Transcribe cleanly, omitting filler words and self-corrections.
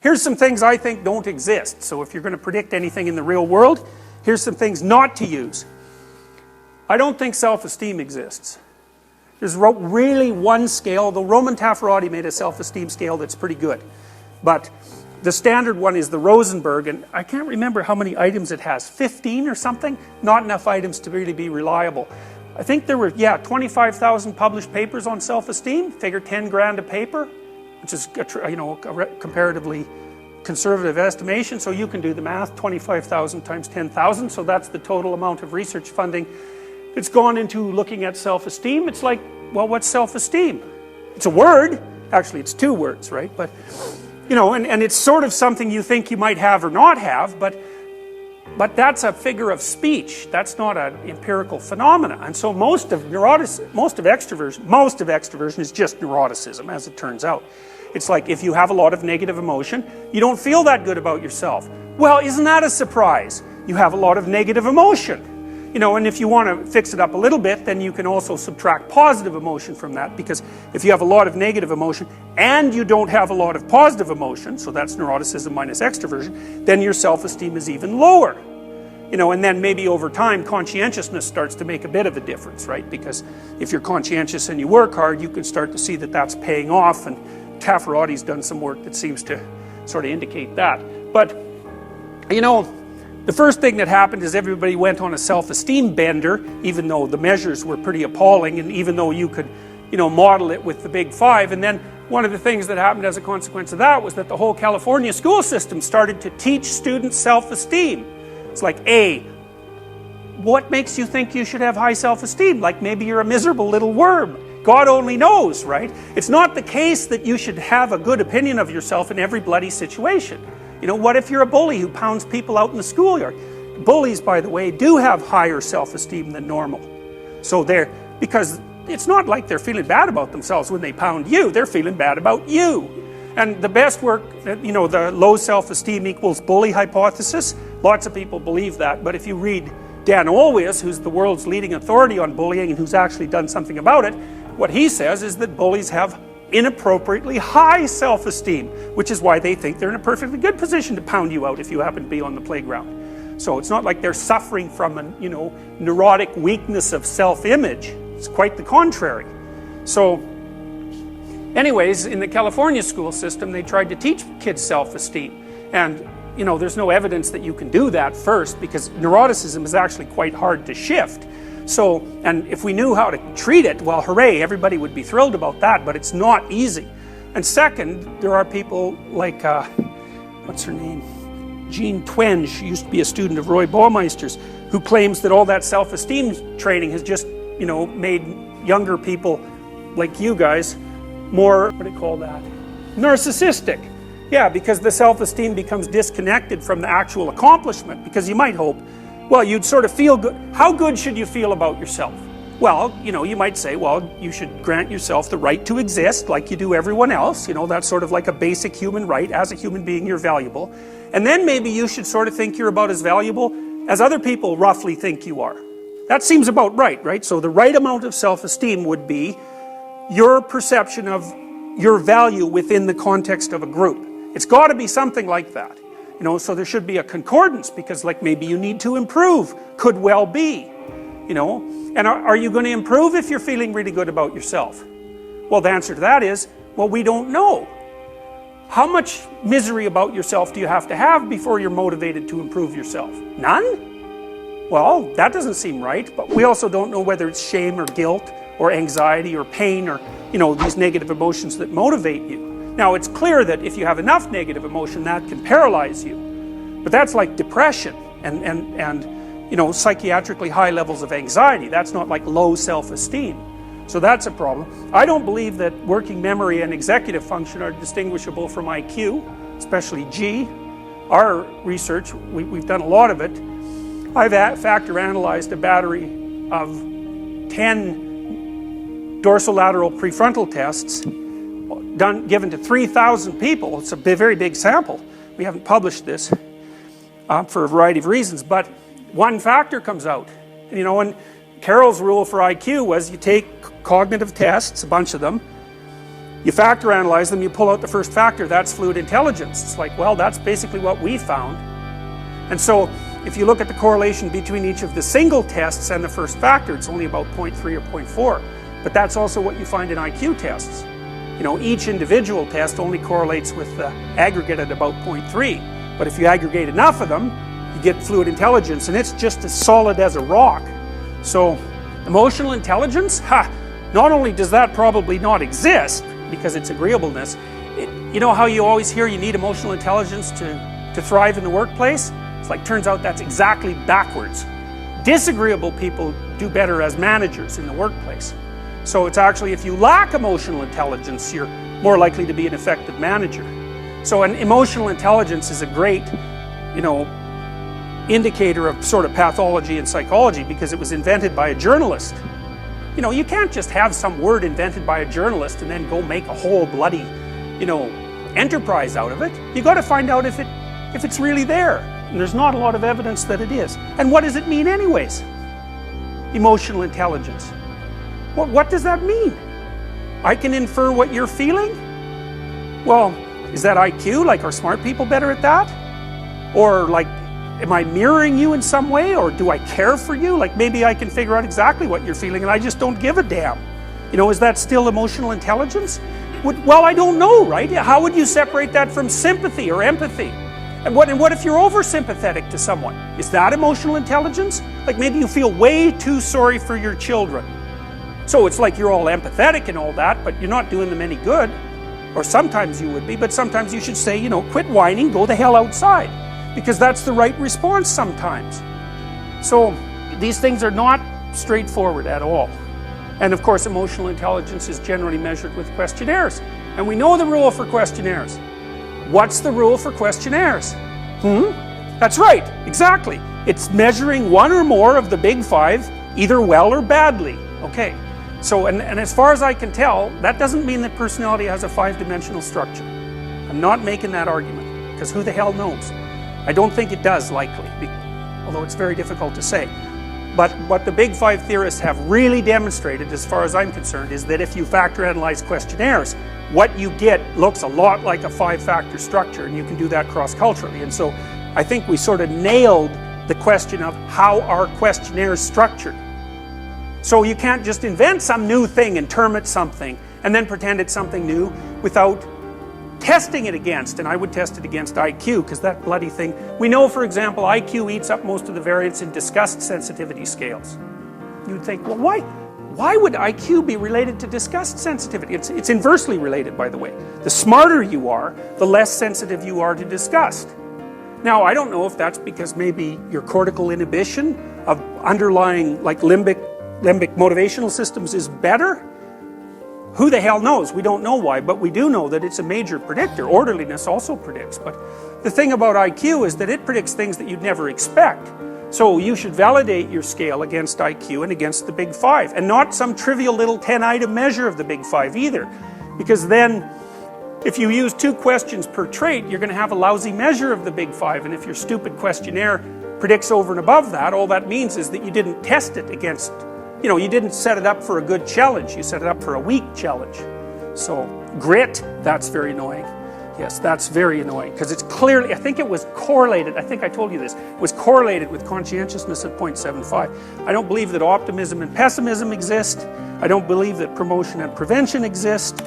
Here's some things I think don't exist. So if you're going to predict anything in the real world, here's some things not to use. I don't think self-esteem exists. There's really one scale. The Roman Taffarati made a self-esteem scale that's pretty good. But the standard one is the Rosenberg, and I can't remember how many items it has. 15 or something? Not enough items to really be reliable. I think there were, 25,000 published papers on self-esteem. Figure 10 grand a paper, which is a comparatively conservative estimation. So you can do the math, 25,000 times 10,000. So that's the total amount of research funding that's gone into looking at self-esteem. It's like, well, what's self-esteem? It's a word. Actually, it's two words, right? But, and it's sort of something you think you might have or not have, but that's a figure of speech. That's not an empirical phenomena. And so most of extroversion is just neuroticism, as it turns out. It's like if you have a lot of negative emotion, you don't feel that good about yourself. Well, isn't that a surprise? You have a lot of negative emotion. And if you want to fix it up a little bit, then you can also subtract positive emotion from that, because if you have a lot of negative emotion and you don't have a lot of positive emotion, so that's neuroticism minus extroversion, then your self-esteem is even lower. And then maybe over time conscientiousness starts to make a bit of a difference, right? Because if you're conscientious and you work hard, you can start to see that that's paying off, and Taffarati's done some work that seems to sort of indicate that. But, the first thing that happened is everybody went on a self-esteem bender, even though the measures were pretty appalling, and even though you could, model it with the big five. And then one of the things that happened as a consequence of that was that the whole California school system started to teach students self-esteem. It's like, what makes you think you should have high self-esteem? Like maybe you're a miserable little worm. God only knows, right? It's not the case that you should have a good opinion of yourself in every bloody situation. What if you're a bully who pounds people out in the schoolyard? Bullies, by the way, do have higher self-esteem than normal. So because it's not like they're feeling bad about themselves when they pound you, they're feeling bad about you. And the best work, the low self-esteem equals bully hypothesis, lots of people believe that. But if you read Dan Olweus, who's the world's leading authority on bullying and who's actually done something about it, what he says is that bullies have inappropriately high self-esteem, which is why they think they're in a perfectly good position to pound you out if you happen to be on the playground. So it's not like they're suffering from a neurotic weakness of self-image. It's quite the contrary. So anyways, in the California school system, they tried to teach kids self-esteem, and there's no evidence that you can do that first, because neuroticism is actually quite hard to shift. So, and if we knew how to treat it, well, hooray, everybody would be thrilled about that, but it's not easy. And second, there are people like, what's her name? Jean Twenge, used to be a student of Roy Baumeister's, who claims that all that self-esteem training has just, made younger people like you guys more, what do you call that? Narcissistic. Yeah, because the self-esteem becomes disconnected from the actual accomplishment, because you might hope, well, you'd sort of feel good. How good should you feel about yourself? Well, you might say, well, you should grant yourself the right to exist like you do everyone else. That's sort of like a basic human right. As a human being, you're valuable. And then maybe you should sort of think you're about as valuable as other people roughly think you are. That seems about right? So the right amount of self-esteem would be your perception of your value within the context of a group. It's got to be something like that. So there should be a concordance, because like maybe you need to improve, could well be, and are you going to improve if you're feeling really good about yourself? Well, the answer to that is, well, we don't know. How much misery about yourself do you have to have before you're motivated to improve yourself? None? Well, that doesn't seem right, but we also don't know whether it's shame or guilt or anxiety or pain or, these negative emotions that motivate you. Now, it's clear that if you have enough negative emotion, that can paralyze you. But that's like depression and psychiatrically high levels of anxiety. That's not like low self-esteem. So that's a problem. I don't believe that working memory and executive function are distinguishable from IQ, especially G. Our research, we've done a lot of it. I've factor analyzed a battery of 10 dorsolateral prefrontal tests given to 3,000 people. It's a very big sample. We haven't published this for a variety of reasons, but one factor comes out. And Carroll's rule for IQ was you take cognitive tests, a bunch of them, You factor analyze them, you pull out the first factor, that's fluid intelligence. It's like, well, that's basically what we found. And so if you look at the correlation between each of the single tests and the first factor, it's only about 0.3 or 0.4. But that's also what you find in IQ tests. You know, each individual test only correlates with the aggregate at about 0.3. But if you aggregate enough of them, you get fluid intelligence, and it's just as solid as a rock. So emotional intelligence, not only does that probably not exist because it's agreeableness, you know how you always hear you need emotional intelligence to thrive in the workplace? It's like, turns out that's exactly backwards. Disagreeable people do better as managers in the workplace. So it's actually, if you lack emotional intelligence, you're more likely to be an effective manager. So an emotional intelligence is a great, you know, indicator of sort of pathology and psychology, because it was invented by a journalist. You know, you can't just have some word invented by a journalist and then go make a whole bloody, you know, enterprise out of it. You got to find out if it's really there. And there's not a lot of evidence that it is. And what does it mean anyways? Emotional intelligence. What does that mean? I can infer what you're feeling? Well, is that IQ? Like, are smart people better at that? Or like, am I mirroring you in some way? Or do I care for you? Like, maybe I can figure out exactly what you're feeling and I just don't give a damn. You know, is that still emotional intelligence? Well, I don't know, right? How would you separate that from sympathy or empathy? And what if you're over-sympathetic to someone? Is that emotional intelligence? Like, maybe you feel way too sorry for your children. So it's like you're all empathetic and all that, but you're not doing them any good. Or sometimes you would be, but sometimes you should say, you know, quit whining, go the hell outside. Because that's the right response sometimes. So these things are not straightforward at all. And of course, emotional intelligence is generally measured with questionnaires. And we know the rule for questionnaires. What's the rule for questionnaires? That's right, exactly. It's measuring one or more of the big five, either well or badly. Okay, so and as far as I can tell, that doesn't mean that personality has a 5-dimensional structure. I'm not making that argument, because who the hell knows? I don't think it does, likely, although it's very difficult to say. But what the big five theorists have really demonstrated, as far as I'm concerned, is that if you factor analyze questionnaires, what you get looks a lot like a 5-factor structure, and you can do that cross-culturally. And so I think we sort of nailed the question of how are questionnaires structured. So you can't just invent some new thing and term it something, and then pretend it's something new without testing it against, and I would test it against IQ, because that bloody thing, we know, for example, IQ eats up most of the variance in disgust sensitivity scales. You'd think, well, why would IQ be related to disgust sensitivity? It's inversely related, by the way. The smarter you are, the less sensitive you are to disgust. Now, I don't know if that's because maybe your cortical inhibition of underlying, like, limbic motivational systems is better. Who the hell knows? We don't know why, but we do know that it's a major predictor. Orderliness also predicts, but the thing about IQ is that it predicts things that you'd never expect. So you should validate your scale against IQ and against the big five, and not some trivial little 10-item measure of the big five either, because then if you use 2 questions per trait, you're going to have a lousy measure of the big five, and if your stupid questionnaire predicts over and above that, all that means is that you didn't test it against, you know, you didn't set it up for a good challenge, you set it up for a weak challenge. So grit, that's very annoying. Yes, that's very annoying, because it's clearly, I think it was correlated, I think I told you this, it was correlated with conscientiousness at 0.75. I don't believe that optimism and pessimism exist. I don't believe that promotion and prevention exist.